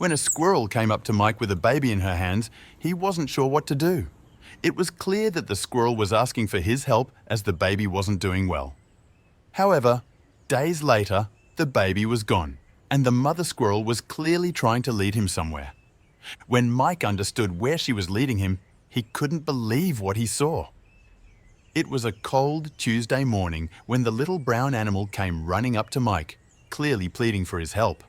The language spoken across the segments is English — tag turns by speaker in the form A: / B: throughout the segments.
A: When a squirrel came up to Mike with a baby in her hands, he wasn't sure what to do. It was clear that the squirrel was asking for his help as the baby wasn't doing well. However, days later, the baby was gone, and the mother squirrel was clearly trying to lead him somewhere. When Mike understood where she was leading him, he couldn't believe what he saw. It was a cold Tuesday morning when the little brown animal came running up to Mike, clearly pleading for his help.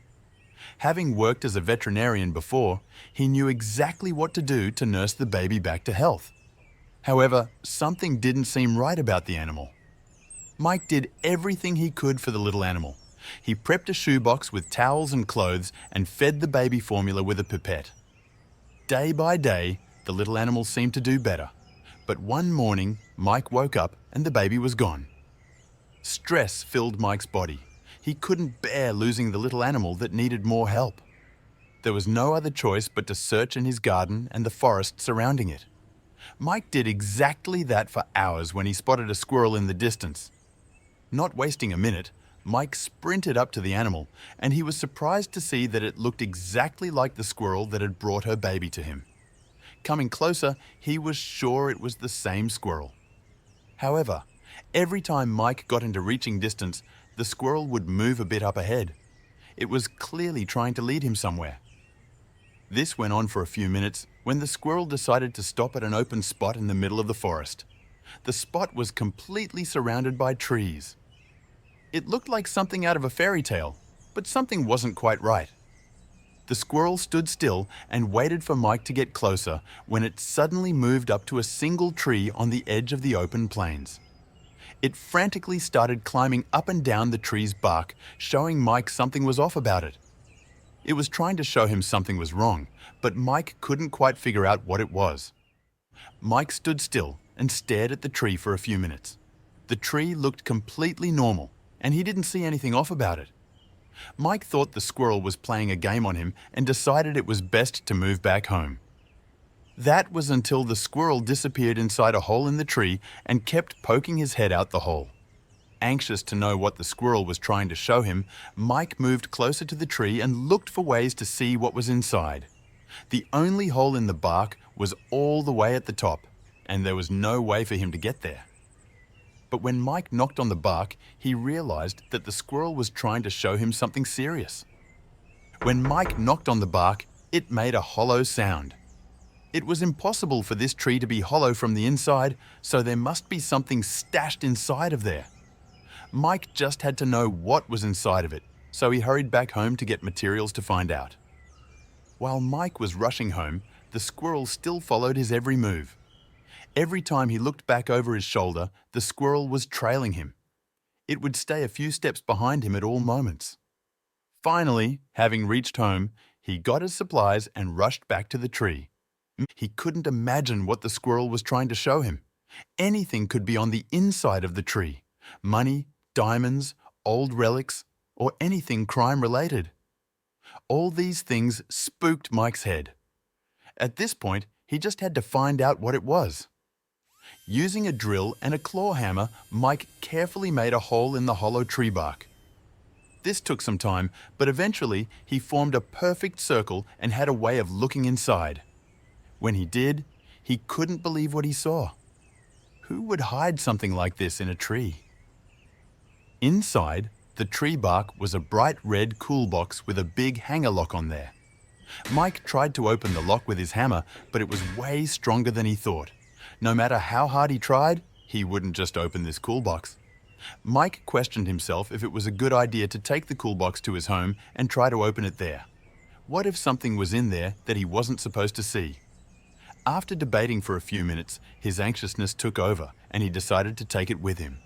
A: Having worked as a veterinarian before, he knew exactly what to do to nurse the baby back to health. However, something didn't seem right about the animal. Mike did everything he could for the little animal. He prepped a shoebox with towels and clothes and fed the baby formula with a pipette. Day by day, the little animal seemed to do better. But one morning, Mike woke up and the baby was gone. Stress filled Mike's body. He couldn't bear losing the little animal that needed more help. There was no other choice but to search in his garden and the forest surrounding it. Mike did exactly that for hours when he spotted a squirrel in the distance. Not wasting a minute, Mike sprinted up to the animal, and he was surprised to see that it looked exactly like the squirrel that had brought her baby to him. Coming closer, he was sure it was the same squirrel. However, every time Mike got into reaching distance, the squirrel would move a bit up ahead. It was clearly trying to lead him somewhere. This went on for a few minutes when the squirrel decided to stop at an open spot in the middle of the forest. The spot was completely surrounded by trees. It looked like something out of a fairy tale, but something wasn't quite right. The squirrel stood still and waited for Mike to get closer when it suddenly moved up to a single tree on the edge of the open plains. It frantically started climbing up and down the tree's bark, showing Mike something was off about it. It was trying to show him something was wrong, but Mike couldn't quite figure out what it was. Mike stood still and stared at the tree for a few minutes. The tree looked completely normal, and he didn't see anything off about it. Mike thought the squirrel was playing a game on him and decided it was best to move back home. That was until the squirrel disappeared inside a hole in the tree and kept poking his head out the hole. Anxious to know what the squirrel was trying to show him, Mike moved closer to the tree and looked for ways to see what was inside. The only hole in the bark was all the way at the top, and there was no way for him to get there. But when Mike knocked on the bark, he realized that the squirrel was trying to show him something serious. When Mike knocked on the bark, it made a hollow sound. It was impossible for this tree to be hollow from the inside, so there must be something stashed inside of there. Mike just had to know what was inside of it, so he hurried back home to get materials to find out. While Mike was rushing home, the squirrel still followed his every move. Every time he looked back over his shoulder, the squirrel was trailing him. It would stay a few steps behind him at all moments. Finally, having reached home, he got his supplies and rushed back to the tree. He couldn't imagine what the squirrel was trying to show him. Anything could be on the inside of the tree: money, diamonds, old relics, or anything crime-related. All these things spooked Mike's head. At this point, he just had to find out what it was. Using a drill and a claw hammer, Mike carefully made a hole in the hollow tree bark. This took some time, but eventually he formed a perfect circle and had a way of looking inside. When he did, he couldn't believe what he saw. Who would hide something like this in a tree? Inside, the tree bark was a bright red cool box with a big hanger lock on there. Mike tried to open the lock with his hammer, but it was way stronger than he thought. No matter how hard he tried, he wouldn't just open this cool box. Mike questioned himself if it was a good idea to take the cool box to his home and try to open it there. What if something was in there that he wasn't supposed to see? After debating for a few minutes, his anxiousness took over and he decided to take it with him.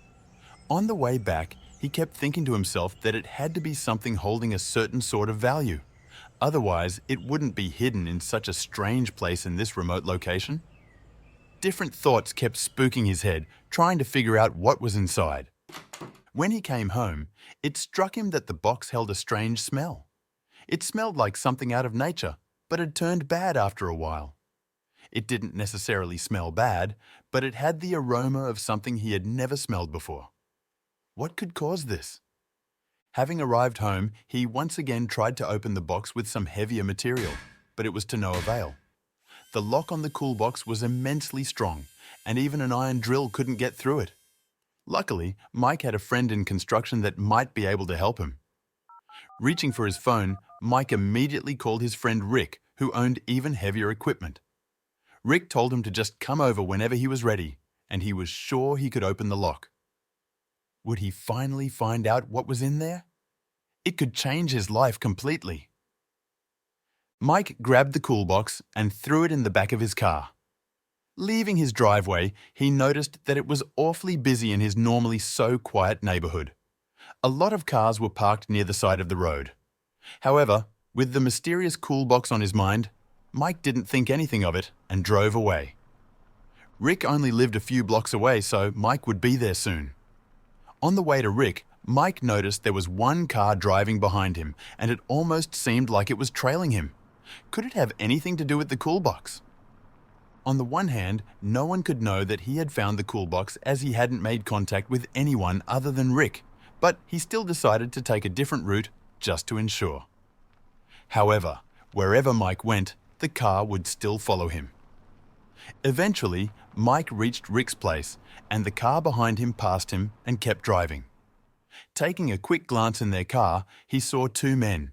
A: On the way back, he kept thinking to himself that it had to be something holding a certain sort of value. Otherwise, it wouldn't be hidden in such a strange place in this remote location. Different thoughts kept spooking his head, trying to figure out what was inside. When he came home, it struck him that the box held a strange smell. It smelled like something out of nature, but had turned bad after a while. It didn't necessarily smell bad, but it had the aroma of something he had never smelled before. What could cause this? Having arrived home, he once again tried to open the box with some heavier material, but it was to no avail. The lock on the cool box was immensely strong, and even an iron drill couldn't get through it. Luckily, Mike had a friend in construction that might be able to help him. Reaching for his phone, Mike immediately called his friend Rick, who owned even heavier equipment. Rick told him to just come over whenever he was ready, and he was sure he could open the lock. Would he finally find out what was in there? It could change his life completely. Mike grabbed the cool box and threw it in the back of his car. Leaving his driveway, he noticed that it was awfully busy in his normally so quiet neighborhood. A lot of cars were parked near the side of the road. However, with the mysterious cool box on his mind, Mike didn't think anything of it and drove away. Rick only lived a few blocks away, so Mike would be there soon. On the way to Rick, Mike noticed there was one car driving behind him, and it almost seemed like it was trailing him. Could it have anything to do with the cool box? On the one hand, no one could know that he had found the cool box as he hadn't made contact with anyone other than Rick, but he still decided to take a different route just to ensure. However, wherever Mike went, the car would still follow him. Eventually, Mike reached Rick's place, and the car behind him passed him and kept driving. Taking a quick glance in their car, he saw two men,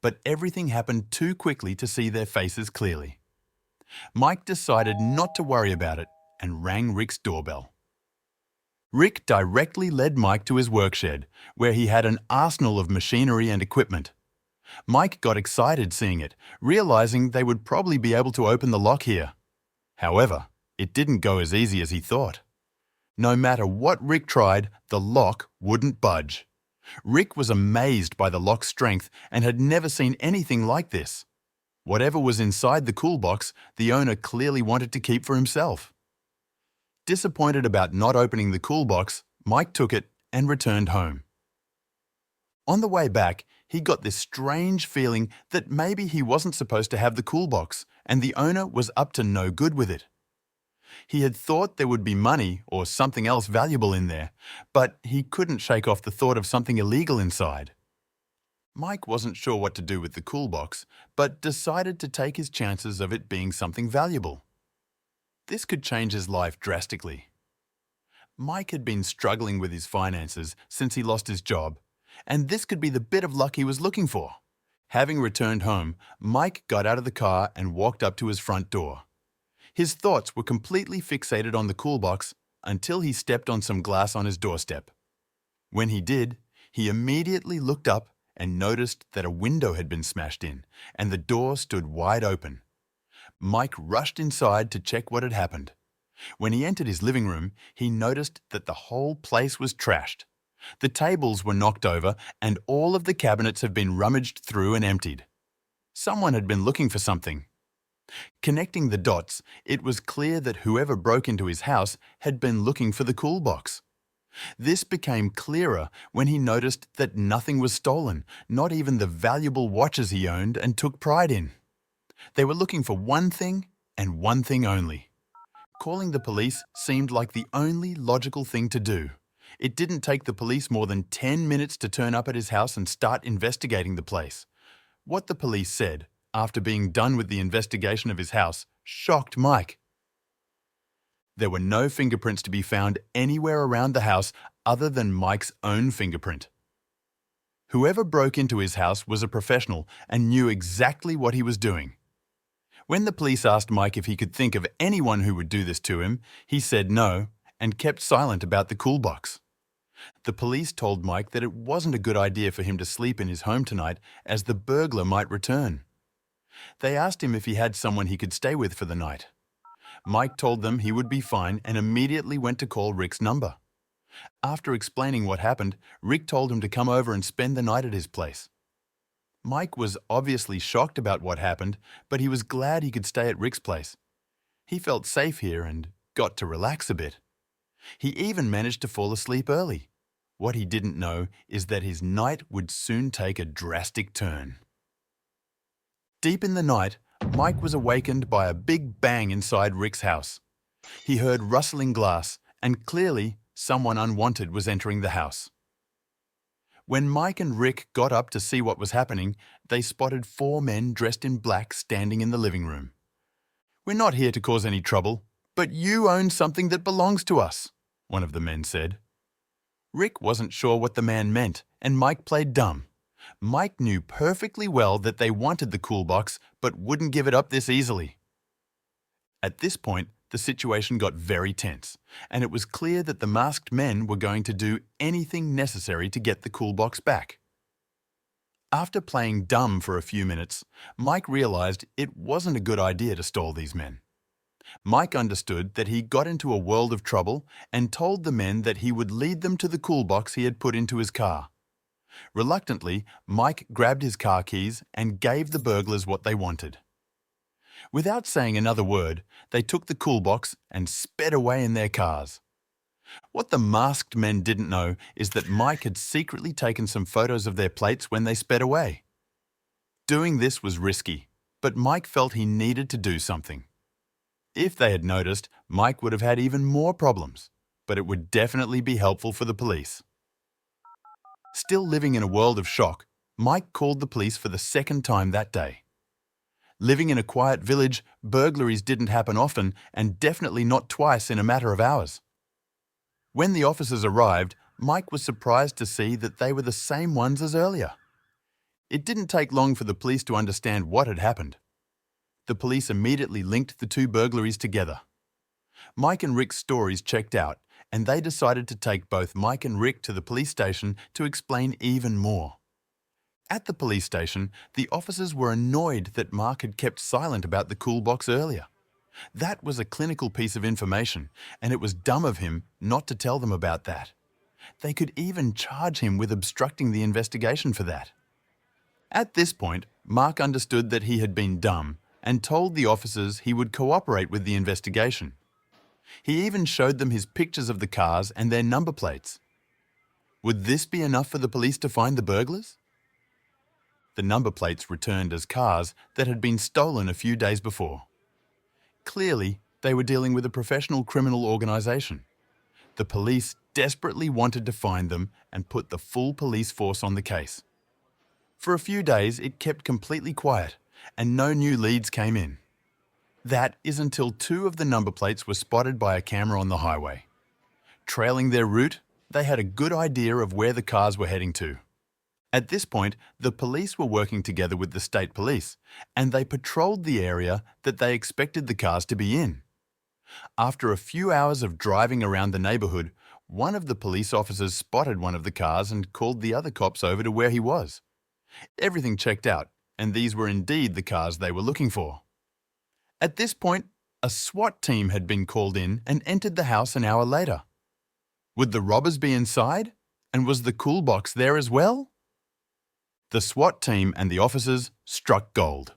A: but everything happened too quickly to see their faces clearly. Mike decided not to worry about it and rang Rick's doorbell. Rick directly led Mike to his workshed, where he had an arsenal of machinery and equipment. Mike got excited seeing it, realizing they would probably be able to open the lock here. However, it didn't go as easy as he thought. No matter what Rick tried, the lock wouldn't budge. Rick was amazed by the lock's strength and had never seen anything like this. Whatever was inside the cool box, the owner clearly wanted to keep for himself. Disappointed about not opening the cool box, Mike took it and returned home. On the way back, he got this strange feeling that maybe he wasn't supposed to have the cool box and the owner was up to no good with it. He had thought there would be money or something else valuable in there, but he couldn't shake off the thought of something illegal inside. Mike wasn't sure what to do with the cool box, but decided to take his chances of it being something valuable. This could change his life drastically. Mike had been struggling with his finances since he lost his job, and this could be the bit of luck he was looking for. Having returned home, Mike got out of the car and walked up to his front door. His thoughts were completely fixated on the cool box until he stepped on some glass on his doorstep. When he did, he immediately looked up and noticed that a window had been smashed in and the door stood wide open. Mike rushed inside to check what had happened. When he entered his living room, he noticed that the whole place was trashed. The tables were knocked over and all of the cabinets had been rummaged through and emptied. Someone had been looking for something. Connecting the dots, it was clear that whoever broke into his house had been looking for the cool box. This became clearer when he noticed that nothing was stolen, not even the valuable watches he owned and took pride in. They were looking for one thing and one thing only. Calling the police seemed like the only logical thing to do. It didn't take the police more than 10 minutes to turn up at his house and start investigating the place. What the police said, after being done with the investigation of his house, shocked Mike. There were no fingerprints to be found anywhere around the house other than Mike's own fingerprint. Whoever broke into his house was a professional and knew exactly what he was doing. When the police asked Mike if he could think of anyone who would do this to him, he said no and kept silent about the cool box. The police told Mike that it wasn't a good idea for him to sleep in his home tonight as the burglar might return. They asked him if he had someone he could stay with for the night. Mike told them he would be fine and immediately went to call Rick's number. After explaining what happened, Rick told him to come over and spend the night at his place. Mike was obviously shocked about what happened, but he was glad he could stay at Rick's place. He felt safe here and got to relax a bit. He even managed to fall asleep early. What he didn't know is that his night would soon take a drastic turn. Deep in the night, Mike was awakened by a big bang inside Rick's house. He heard rustling glass, and clearly someone unwanted was entering the house. When Mike and Rick got up to see what was happening, they spotted 4 men dressed in black standing in the living room. "We're not here to cause any trouble, but you own something that belongs to us," one of the men said. Rick wasn't sure what the man meant, and Mike played dumb. Mike knew perfectly well that they wanted the cool box, but wouldn't give it up this easily. At this point, the situation got very tense, and it was clear that the masked men were going to do anything necessary to get the cool box back. After playing dumb for a few minutes, Mike realized it wasn't a good idea to stall these men. Mike understood that he got into a world of trouble and told the men that he would lead them to the cool box he had put into his car. Reluctantly, Mike grabbed his car keys and gave the burglars what they wanted. Without saying another word, they took the cool box and sped away in their cars. What the masked men didn't know is that Mike had secretly taken some photos of their plates when they sped away. Doing this was risky, but Mike felt he needed to do something. If they had noticed, Mike would have had even more problems, but it would definitely be helpful for the police. Still living in a world of shock, Mike called the police for the second time that day. Living in a quiet village, burglaries didn't happen often and definitely not twice in a matter of hours. When the officers arrived, Mike was surprised to see that they were the same ones as earlier. It didn't take long for the police to understand what had happened. The police immediately linked the 2 burglaries together. Mike and Rick's stories checked out, and they decided to take both Mike and Rick to the police station to explain even more. At the police station, the officers were annoyed that Mark had kept silent about the cool box earlier. That was a clinical piece of information, and it was dumb of him not to tell them about that. They could even charge him with obstructing the investigation for that. At this point, Mark understood that he had been dumb and told the officers he would cooperate with the investigation. He even showed them his pictures of the cars and their number plates. Would this be enough for the police to find the burglars? The number plates returned as cars that had been stolen a few days before. Clearly, they were dealing with a professional criminal organization. The police desperately wanted to find them and put the full police force on the case. For a few days, it kept completely quiet, and no new leads came in. That is until 2 of the number plates were spotted by a camera on the highway. Trailing their route, they had a good idea of where the cars were heading to. At this point, the police were working together with the state police, and they patrolled the area that they expected the cars to be in. After a few hours of driving around the neighborhood, one of the police officers spotted one of the cars and called the other cops over to where he was. Everything checked out, and these were indeed the cars they were looking for. At this point, a SWAT team had been called in and entered the house an hour later. Would the robbers be inside? And was the cool box there as well? The SWAT team and the officers struck gold.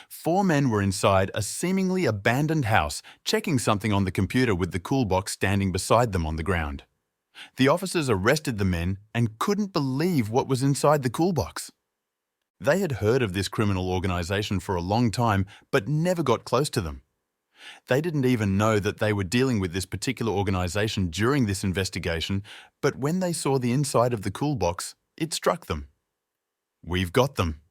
A: 4 men were inside a seemingly abandoned house, checking something on the computer with the cool box standing beside them on the ground. The officers arrested the men and couldn't believe what was inside the cool box. They had heard of this criminal organization for a long time, but never got close to them. They didn't even know that they were dealing with this particular organization during this investigation, but when they saw the inside of the cool box, it struck them. We've got them.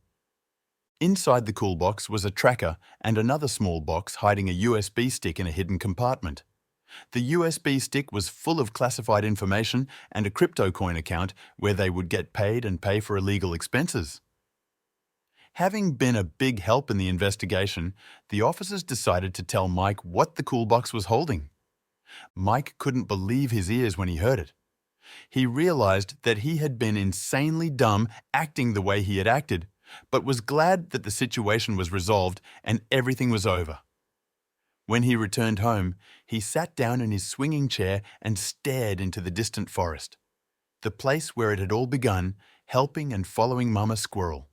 A: Inside the cool box was a tracker and another small box hiding a USB stick in a hidden compartment. The USB stick was full of classified information and a crypto coin account where they would get paid and pay for illegal expenses. Having been a big help in the investigation, the officers decided to tell Mike what the cool box was holding. Mike couldn't believe his ears when he heard it. He realized that he had been insanely dumb acting the way he had acted, but was glad that the situation was resolved and everything was over. When he returned home, he sat down in his swinging chair and stared into the distant forest, the place where it had all begun, helping and following Mama Squirrel.